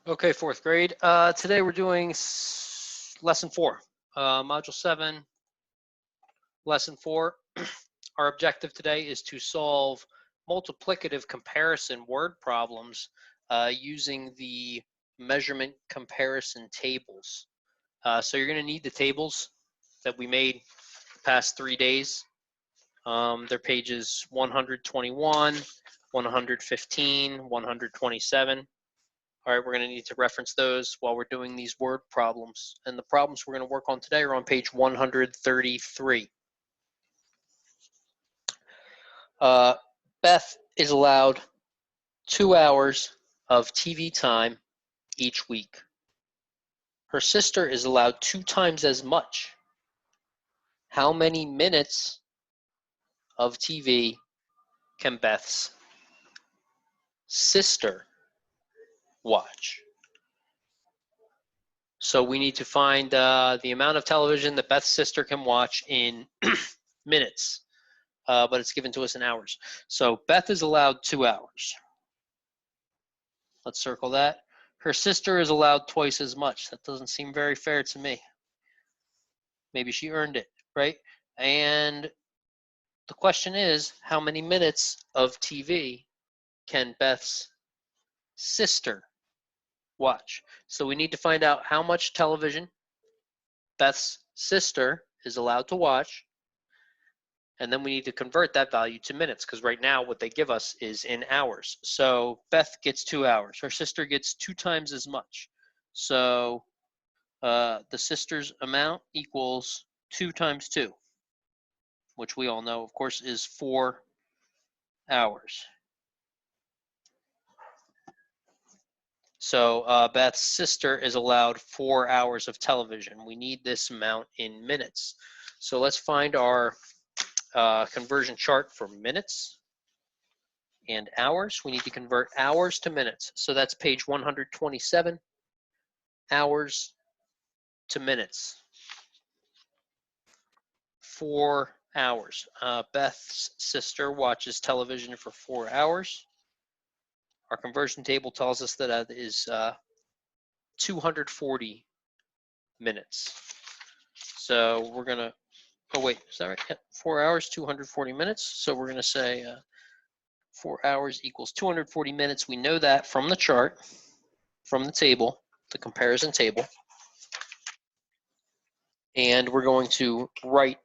Okay, fourth grade. Today we're doing lesson 4, module 7, lesson 4. Our objective today is to solve multiplicative comparison word problems using the measurement comparison tables. So you're going to need the tables that we made the past 3 days. They're pages 121, 115, 127. All right, we're going to need to reference those while we're doing these word problems. And the problems we're going to work on today are on page 133. Beth is allowed 2 hours of TV time each week. Her sister is allowed 2 times as much. How many minutes of TV can Beth's sister watch? So we need to find the amount of television that Beth's sister can watch in minutes, but it's given to us in hours. So Beth is allowed 2 hours. Let's circle that. Her sister is allowed twice as much. That doesn't seem very fair to me. Maybe she earned it, right? And the question is, how many minutes of TV can Beth's sister watch? So we need to find out how much television Beth's sister is allowed to watch, and then we need to convert that value to minutes, because right now what they give us is in hours. So Beth gets 2 hours. Her sister gets 2 times as much. So the sister's amount equals 2 times 2, which we all know, of course, is 4 hours. So Beth's sister is allowed 4 hours of television. We need this amount in minutes. So let's find our conversion chart for minutes and hours. We need to convert hours to minutes. So that's page 127, hours to minutes. 4 hours. Beth's sister watches television for 4 hours. Our conversion table tells us that that is 240 minutes. So we're going to, oh wait, is that right? Yeah, 4 hours, 240 minutes. So we're going to say 4 hours equals 240 minutes. We know that from the chart, from the table, the comparison table. And we're going to write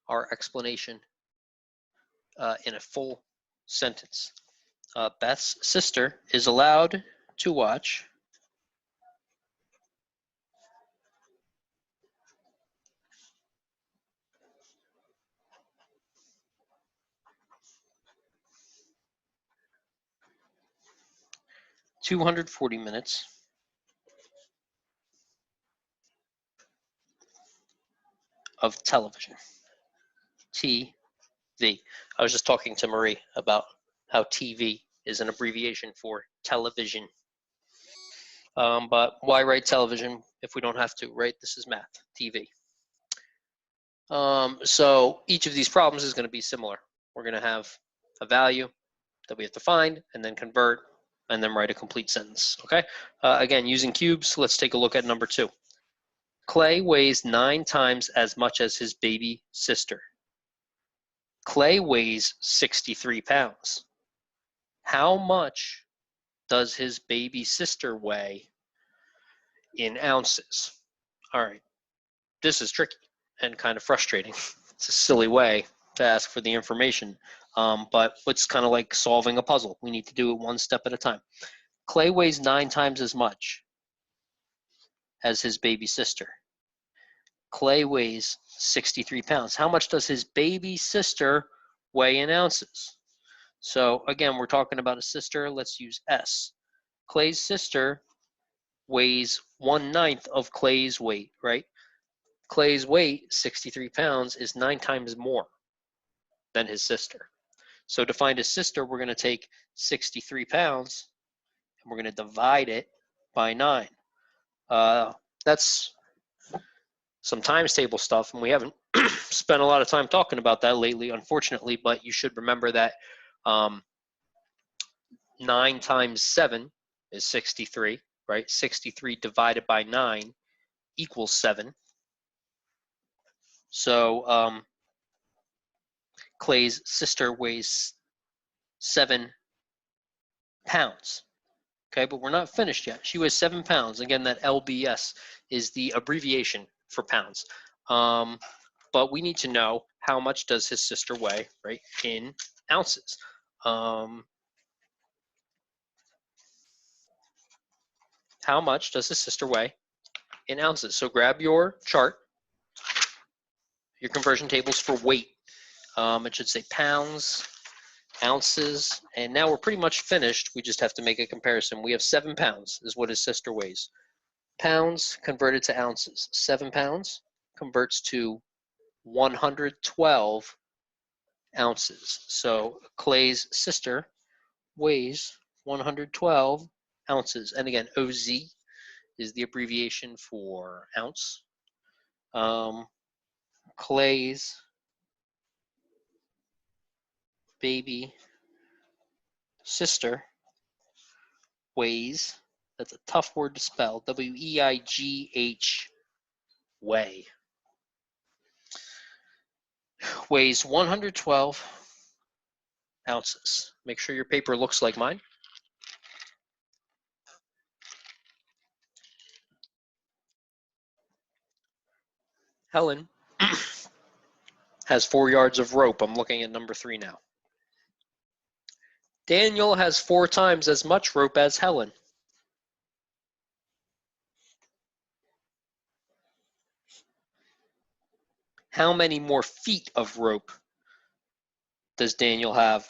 our explanation in a full sentence. Beth's sister is allowed to watch 240 minutes of television. TV. I was just talking to Marie about how TV is an abbreviation for television. But why write television if we don't have to, right? This is math, TV. So each of these problems is going to be similar. We're going to have a value that we have to find and then convert and then write a complete sentence, okay? Again, using cubes, let's take a look at number 2. Clay weighs 9 times as much as his baby sister. Clay weighs 63 pounds. How much does his baby sister weigh in ounces? All right, this is tricky and kind of frustrating. It's a silly way to ask for the information, but it's kind of like solving a puzzle. We need to do it one step at a time. Clay weighs 9 times as much as his baby sister. Clay weighs 63 pounds. How much does his baby sister weigh in ounces? So again, we're talking about a sister. Let's use S. Clay's sister weighs 1/9 of Clay's weight, right? Clay's weight, 63 pounds, is 9 times more than his sister. So to find his sister, we're going to take 63 pounds and we're going to divide it by 9. That's some times table stuff, and we haven't spent a lot of time talking about that lately, unfortunately, but you should remember that 9 times 7 is 63, right? 63 divided by 9 equals 7. So Clay's sister weighs 7 pounds. Okay, but we're not finished yet. She weighs 7 pounds. Again, that LBS is the abbreviation for pounds. But we need to know how much does his sister weigh, right, in ounces. How much does his sister weigh in ounces? So grab your chart, your conversion tables for weight. It should say pounds, ounces, and now we're pretty much finished. We just have to make a comparison. We have 7 pounds is what his sister weighs. Pounds converted to ounces. 7 pounds converts to 112 ounces. So Clay's sister weighs 112 ounces. And again, OZ is the abbreviation for ounce. Clay's baby sister weighs, that's a tough word to spell, W-E-I-G-H, weigh, weighs 112 ounces. Make sure your paper looks like mine. Helen has 4 yards of rope. I'm looking at number 3 now. Daniel has 4 times as much rope as Helen. How many more feet of rope does Daniel have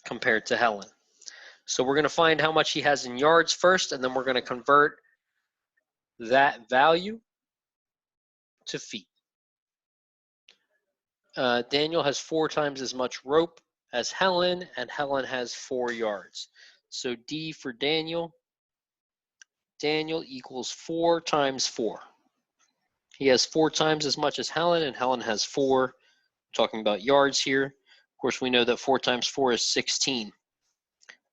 compared to Helen? So we're going to find how much he has in yards first, and then we're going to convert that value to feet. Daniel has 4 times as much rope as Helen, and Helen has 4 yards. So D for Daniel. Daniel equals 4 times 4. He has 4 times as much as Helen, and Helen has 4. We're talking about yards here. Of course, we know that 4 times 4 is 16.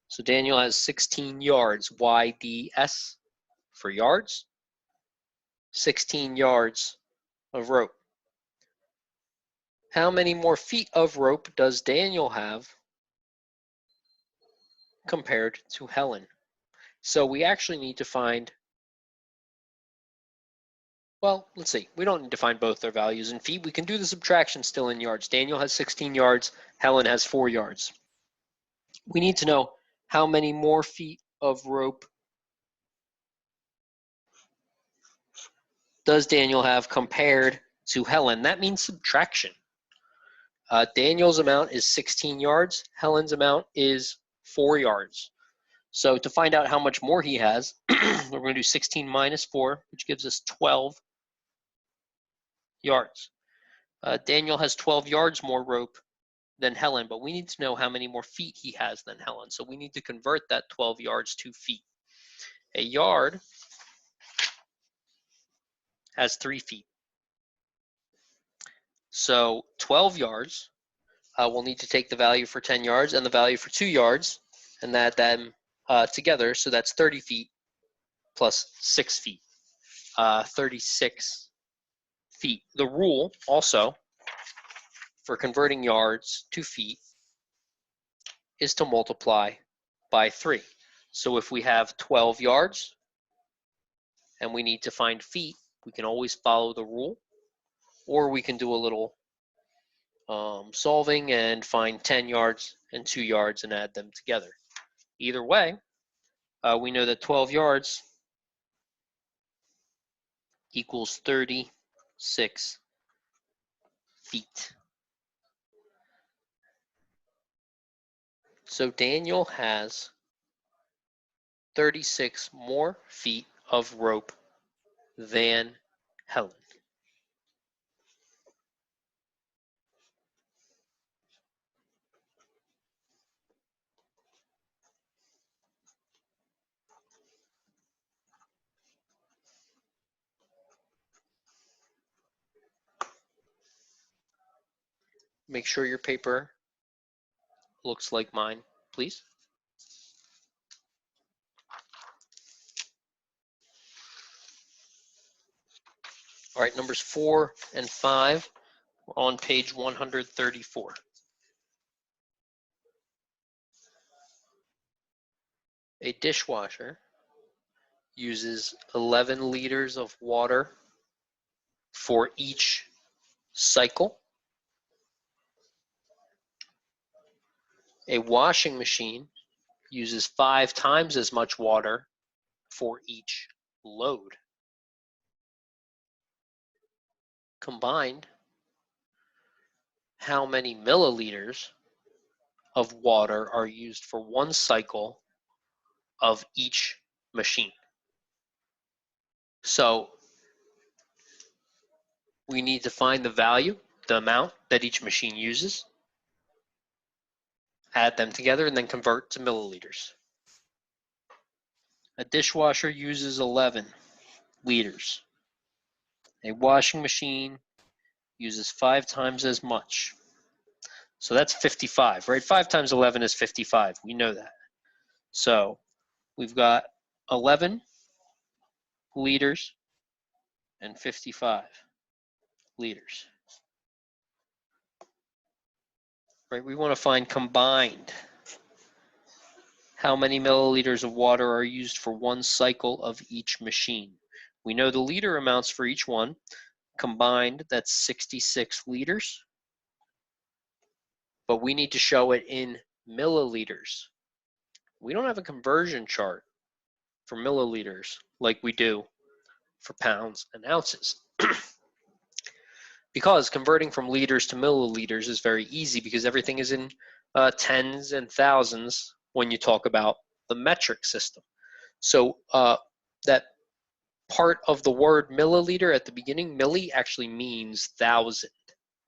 So Daniel has 16 yards, YDS for yards, 16 yards of rope. How many more feet of rope does Daniel have compared to Helen? So we actually need to find, well, let's see. We don't need to find both their values in feet. We can do the subtraction still in yards. Daniel has 16 yards. Helen has 4 yards. We need to know how many more feet of rope does Daniel have compared to Helen. That means subtraction. Daniel's amount is 16 yards. Helen's amount is 4 yards. So to find out how much more he has, we're going to do 16 minus 4, which gives us 12 yards. Daniel has 12 yards more rope than Helen, but we need to know how many more feet he has than Helen. So we need to convert that 12 yards to feet. A yard has 3 feet. So 12 yards, we'll need to take the value for 10 yards and the value for 2 yards and add them together. So that's 30 feet plus 6 feet, 36 feet. The rule also for converting yards to feet is to multiply by 3. So if we have 12 yards and we need to find feet, we can always follow the rule, or we can do a little solving and find 10 yards and 2 yards and add them together. Either way, we know that 12 yards equals 36 feet. So Daniel has 36 more feet of rope than Helen. Make sure your paper looks like mine, please. All right, numbers 4 and 5 on page 134. A dishwasher uses 11 liters of water for each cycle. A washing machine uses 5 times as much water for each load. Combined, how many milliliters of water are used for one cycle of each machine? So we need to find the value, the amount that each machine uses, add them together, and then convert to milliliters. A dishwasher uses 11 liters. A washing machine uses 5 times as much. So that's 55, right? 5 times 11 is 55. We know that. So we've got 11 liters and 55 liters. Right? We want to find combined how many milliliters of water are used for one cycle of each machine. We know the liter amounts for each one. Combined, that's 66 liters. But we need to show it in milliliters. We don't have a conversion chart for milliliters like we do for pounds and ounces. Because converting from liters to milliliters is very easy because everything is in tens and thousands when you talk about the metric system. So that part of the word milliliter at the beginning, milli actually means thousand,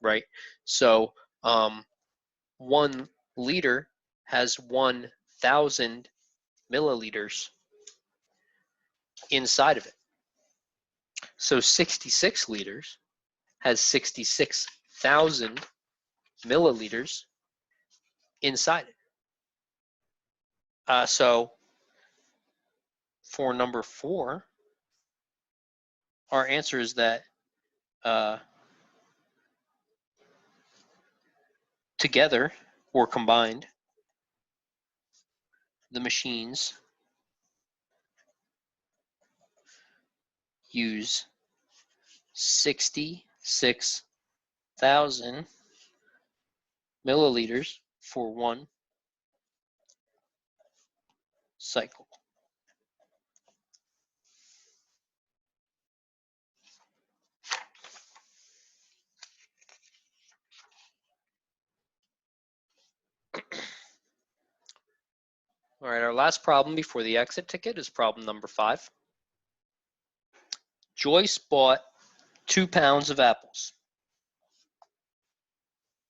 right? So 1 liter has 1,000 milliliters inside of it. So 66 liters has 66,000 milliliters inside it. So for number 4, our answer is that together or combined, the machines use 66,000 milliliters for one cycle. All right, our last problem before the exit ticket is problem number 5. Joyce bought 2 pounds of apples.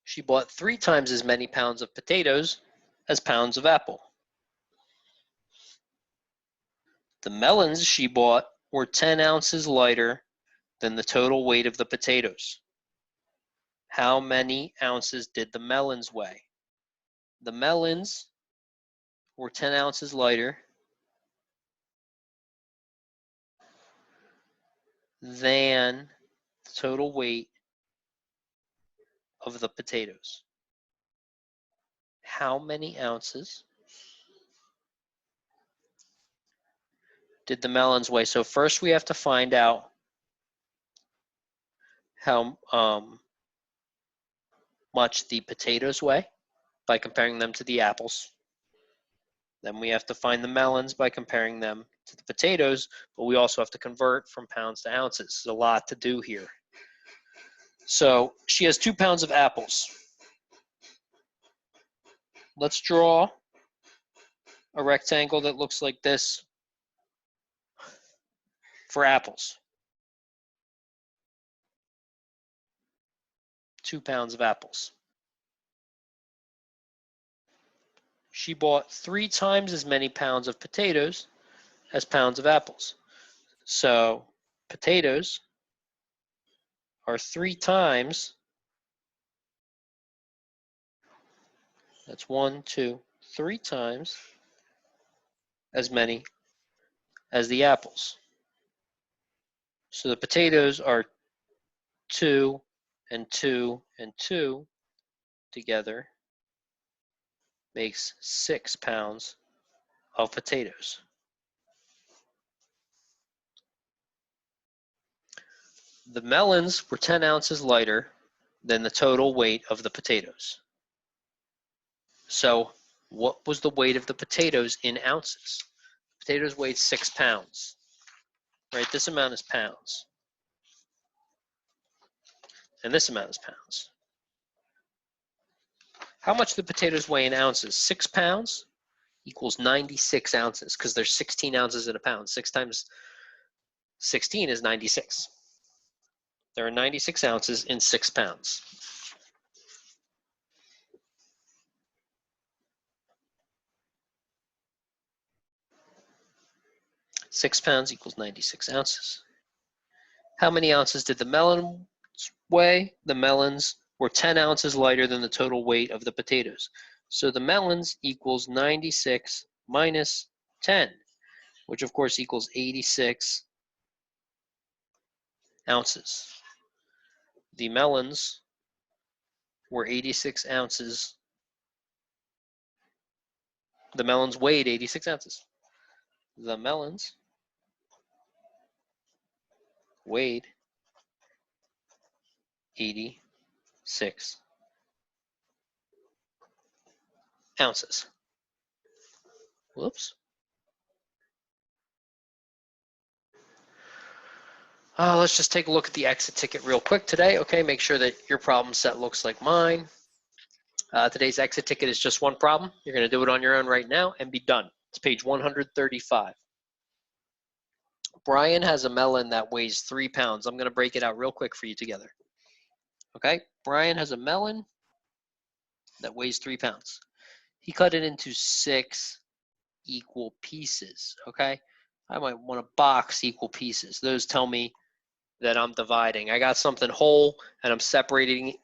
She bought 3 times as many pounds of potatoes as pounds of apple. The melons she bought were 10 ounces lighter than the total weight of the potatoes. How many ounces did the melons weigh? The melons were 10 ounces lighter than the total weight of the potatoes. How many ounces did the melons weigh? So first we have to find out how much the potatoes weigh by comparing them to the apples. Then we have to find the melons by comparing them to the potatoes, but we also have to convert from pounds to ounces. There's a lot to do here. So she has 2 pounds of apples. Let's draw a rectangle that looks like this for apples. 2 pounds of apples. She bought 3 times as many pounds of potatoes as pounds of apples. So potatoes are 3 times, that's 1, 2, 3 times as many as the apples. So the potatoes are 2 and 2 and 2 together makes 6 pounds of potatoes. The melons were 10 ounces lighter than the total weight of the potatoes. So what was the weight of the potatoes in ounces? Potatoes weighed 6 pounds, right? This amount is pounds. And this amount is pounds. How much do potatoes weigh in ounces? 6 pounds equals 96 ounces because there's 16 ounces in a pound. 6 times 16 is 96. There are 96 ounces in 6 pounds. Six pounds equals 96 ounces. How many ounces did the melons weigh? The melons were 10 ounces lighter than the total weight of the potatoes. So the melons equals 96 minus 10, which of course equals 86 ounces. The melons were 86 ounces. The melons weighed 86 ounces. The melons weighed 86 ounces. Whoops. Let's just take a look at the exit ticket real quick today. Okay, make sure that your problem set looks like mine. Today's exit ticket is just one problem. You're going to do it on your own right now and be done. It's page 135. Brian has a melon that weighs 3 pounds. I'm going to break it out real quick for you together. Okay, Brian has a melon that weighs 3 pounds. He cut it into 6 equal pieces. Okay, I might want to box equal pieces. Those tell me that I'm dividing. I got something whole and I'm separating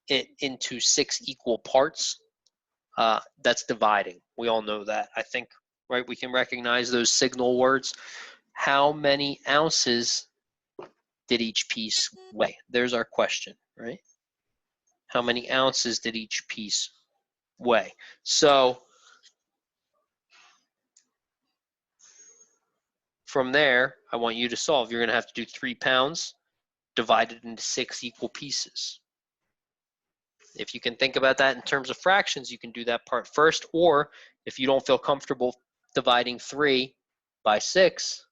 it into 6 equal parts. That's dividing. We all know that, I think, right? We can recognize those signal words. How many ounces did each piece weigh? There's our question, right? How many ounces did each piece weigh? So from there, I want you to solve. You're going to have to do 3 pounds divided into 6 equal pieces. If you can think about that in terms of fractions, you can do that part first. Or if you don't feel comfortable dividing 3 by 6,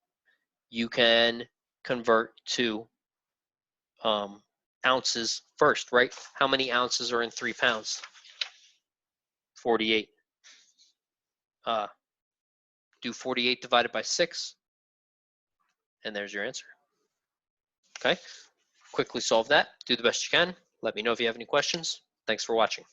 you can convert to ounces first, right? How many ounces are in 3 pounds? 48. Do 48 divided by 6, and there's your answer. Okay, quickly solve that. Do the best you can. Let me know if you have any questions. Thanks for watching.